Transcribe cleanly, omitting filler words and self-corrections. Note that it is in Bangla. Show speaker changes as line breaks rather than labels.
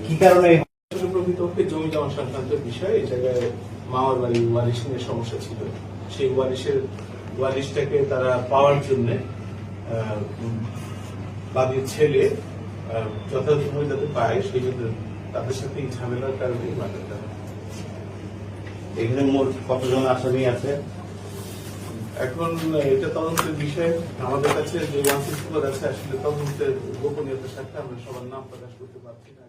কি কারণে
প্রকৃতপক্ষে জমি জমা সংক্রান্ত বিষয় এই জায়গায় মামার বাড়ি ওয়ারিশের সমস্যা ছিল। সেই ওয়ারিশটাকে তারা পাওয়ার জন্য বাদীর ছেলে যথাযথভাবে যাতে পায় সেই জন্য তাদের সাথে এই ঝামেলার কারণে মামলাটা।
এখানে মোট কতজন আসামি আছে?
এখন এটা তদন্তের বিষয়। আমাদের কাছে যে 164 আছে আসলে তদন্তের গোপনীয়তার সাথে আমরা সবার নাম প্রকাশ করতে পারছি না।